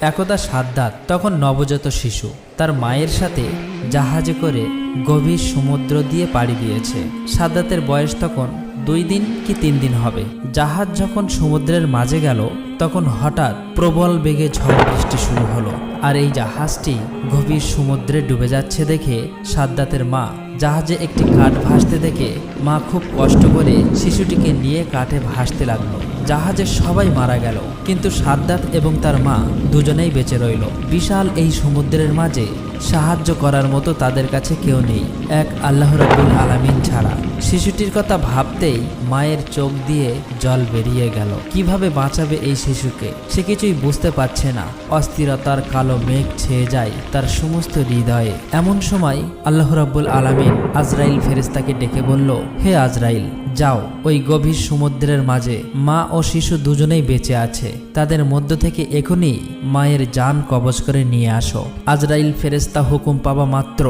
একদা সাদ্দাত তখন নবজাত শিশু তার মায়ের সাথে জাহাজে করে গভীর সমুদ্র দিয়ে পাড়ি দিয়েছে। সাদ্দাতের বয়স তখন 2 দিন কি 3 দিন হবে। জাহাজ যখন সমুদ্রের মাঝে গেল তখন হঠাৎ প্রবল বেগে ঝড় বৃষ্টি শুরু হলো, আর এই জাহাজটি গভীর সমুদ্রে ডুবে যাচ্ছে দেখে সাদ্দাতের মা জাহাজে একটি কাঠ ভাসতে দেখে মা খুব কষ্ট করে শিশুটিকে নিয়ে কাঠে ভাসতে লাগলো। জাহাজের সবাই মারা গেল, কিন্তু সাদ্দাত এবং তার মা দুজনেই বেঁচে রইল। বিশাল এই সমুদ্রের মাঝে সাহায্য করার মতো তাদের কাছে কেউ নেই, এক আল্লাহ রাব্বুল আলামিন ছাড়া। শিশুটির কথা ভাবতেই মায়ের চোখ দিয়ে জল বেরিয়ে গেল। কিভাবে বাঁচাবে এই শিশুকে সে কিছুই বুঝতে পারছে না। অস্থিরতার কালো মেঘ ছেয়ে যায় তার সমস্ত হৃদয়ে। এমন সময় আল্লাহ রাব্বুল আলামিন আজরাইল ফেরেশতাকে ডেকে বলল, হে আজরাইল, যাও ওই গভীর সমুদ্রের মাঝে মা ও শিশু দুজনেই বেঁচে আছে, তাদের মধ্য থেকে এখনই মায়ের জান কবজ করে নিয়ে আসো। আজরাইল ফেরেশতা হুকুম পাওয়া মাত্র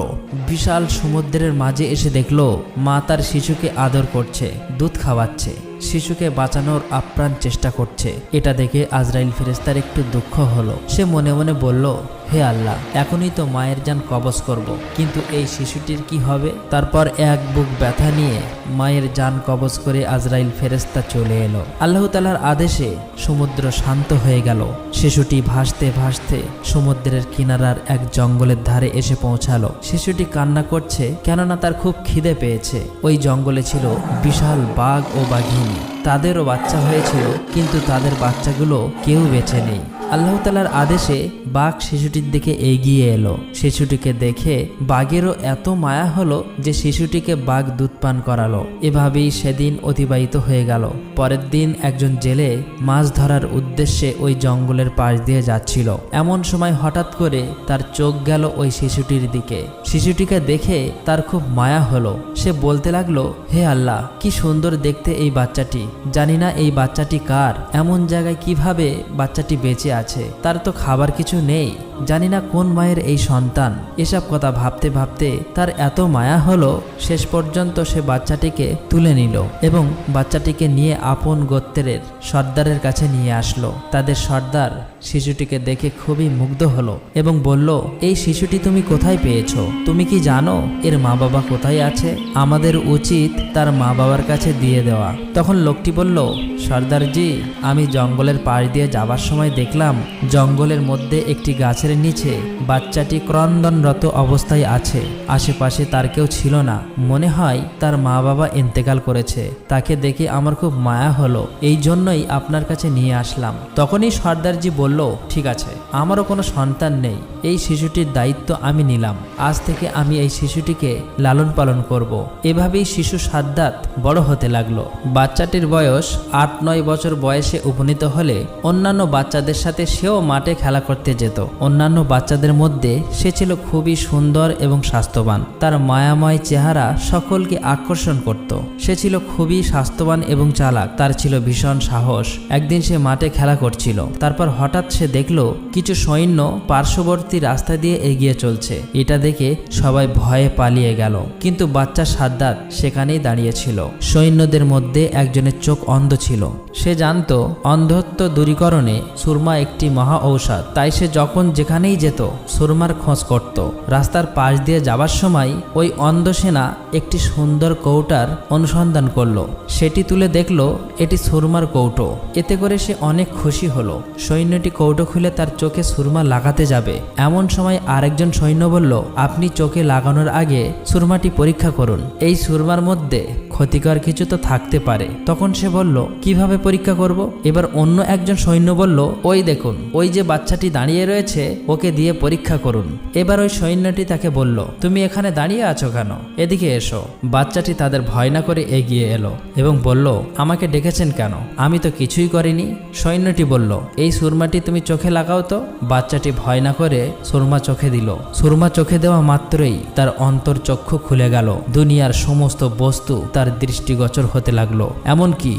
বিশাল সমুদ্রের মাঝে এসে দেখলো মা তার শিশুকে আদর করছে, দুধ খাওয়াচ্ছে, শিশুকে বাঁচানোর আপ্রাণ চেষ্টা করছে। এটা দেখে আজরাইল ফেরেশতার একটু দুঃখ হলো। সে মনে মনে বলল, হে আল্লাহ, এখনই তো মায়ের জান কবজ করব, কিন্তু এই শিশুটির কি হবে? তারপর এক বুক ব্যথা নিয়ে মায়ের জান কবজ করে আজরাইল ফেরেশতা চলে এলো। আল্লাহ তাআলার আদেশে সমুদ্র শান্ত হয়ে গেল। শিশুটি ভাসতে ভাসতে সমুদ্রের কিনারার এক জঙ্গলের ধারে এসে পৌঁছালো। শিশুটি কান্না করছে, কেননা তার খুব খিদে পেয়েছে। ওই জঙ্গলে ছিল বিশাল বাঘ ও বাঘিনী, তাদেরও বাচ্চা হয়েছিল, কিন্তু তাদের বাচ্চাগুলো কেউ বেঁচে নেই। আল্লাহ তাআলার আদেশে বাঘ শিশুটির দিকে এগিয়ে এলো। শিশুটিকে দেখে বাঘেরও এত মায়া হলো যে শিশুটিকে বাঘ দুধ পান করালো। এভাবেই সেদিন অতিবাহিত হয়ে গেল। পরের দিন একজন জেলে মাছ ধরার উদ্দেশ্যে ওই জঙ্গলের পাশ দিয়ে যাচ্ছিল। এমন সময় হঠাৎ করে তার চোখ গেল ওই শিশুটির দিকে। শিশুটিকে দেখে তার খুব মায়া হলো। সে বলতে লাগলো, হে আল্লাহ, কি সুন্দর দেখতে এই বাচ্চাটি, জানি না এই বাচ্চাটি কার, এমন জায়গায় কিভাবে বাচ্চাটি বেঁচে আছে, তার তো খাবার কিছু নেই, জানি না কোন মায়ের এই সন্তান। এসব কথা ভাবতে ভাবতে তার এত মায়া হলো, শেষ পর্যন্ত সে বাচ্চাটিকে তুলে নিল এবং বাচ্চাটিকে নিয়ে আপন গোত্রের সর্দারের কাছে নিয়ে আসলো। তাদের সর্দার শিশুটিকে দেখে খুবই মুগ্ধ হলো এবং বলল, এই শিশুটি তুমি কোথায় পেয়েছো? তুমি কি জানো এর মা বাবা কোথায় আছে? আমাদের উচিত তার মা বাবার কাছে দিয়ে দেওয়া। তখন লোকটি বলল, সর্দারজি, আমি জঙ্গলের পাশ দিয়ে যাবার সময় দেখলাম জঙ্গলের মধ্যে একটি গাছের নিচে বাচ্চাটি ক্রন্দনরত অবস্থায় আছে। আশেপাশে তার কেউ ছিল না, মনে হয় তার মা বাবা ইন্তেকাল করেছে। তাকে দেখে আমার খুব মায়া হলো, এই জন্যই আপনার কাছে নিয়ে আসলাম। তখনই সর্দারজি বলল, ঠিক আছে, আমারও কোনো সন্তান নেই, এই শিশুটির দায়িত্ব আমি নিলাম। আজ থেকে আমি এই শিশুটিকে লালন পালন করব। এভাবেই শিশু সাদ্দাত বড় হতে লাগলো। বাচ্চাটির বয়স 8-9 বছর বয়সে উপনীত হলে অন্যান্য বাচ্চাদের সাথে সেও মাঠে খেলা করতে যেত। অন্যান্য বাচ্চাদের মধ্যে সে ছিল খুবই সুন্দর এবং স্বাস্থ্যবান। তার মায়াময় চেহারা সকলকে আকর্ষণ করত। সে ছিল খুবই স্বাস্থ্যবান এবং চালাক। তার ছিল ভীষণ সাহস। একদিন সে মাঠে খেলা করছিল, তারপর হঠাৎ সে দেখলো কিছু সৈন্য পার্শ্ববর্তী রাস্তা দিয়ে এগিয়ে চলছে। এটা দেখে সবাই ভয়ে পালিয়ে গেল, কিন্তু বাচ্চা সাদ্দাত সেখানেই দাঁড়িয়েছিল। সৈন্যদের মধ্যে একজনের চোখ অন্ধ ছিল। সে জানতো অন্ধত্ব দূরীকরণে সুরমা একটি মহা ঔষধ, তাই সে যখন যেখানেই যেত সুরমার খোঁজ করত। রাস্তার পাশ দিয়ে যাবার সময় ওই অন্ধ সেনা একটি সুন্দর কৌটার অনুসন্ধান করলো। সেটি তুলে দেখলো এটি সুরমার কৌটো। এতে করে সে অনেক খুশি হলো। সৈন্যটি কৌটো খুলে তার চোখে সুরমা লাগাতে যাবে, এমন সময় আরেকজন সৈন্য বলল, আপনি চোখে লাগানোর আগে সুরমাটি পরীক্ষা করুন, এই সুরমার মধ্যে ক্ষতিকর কিছু তো থাকতে পারে। তখন সে বলল, কিভাবে পরীক্ষা করব? এবার অন্য একজন সৈন্য বলল, ওই দেখুন, ওই যে বাচ্চাটি দাঁড়িয়ে রয়েছে, ওকে দিয়ে পরীক্ষা করুন। এবার ওই সৈন্যটি তাকে বলল, তুমি এখানে দাঁড়িয়ে আছো কেন? এদিকে এসো। বাচ্চাটি তাদের ভয় না করে এগিয়ে এলো এবং বলল, আমাকে ডেকেছেন কেন? আমি তো কিছুই করিনি। সৈন্যটি বলল, এই সুরমাটি তুমি চোখে লাগাও তো। বাচ্চাটি ভয় না করে সুরমা চোখে দিল। সুরমা চোখে দেওয়া মাত্রই তার অন্তর্চক্ষু খুলে গেল। দুনিয়ার সমস্ত বস্তু তার দৃষ্টিগোচর হতে লাগলো, এমনকি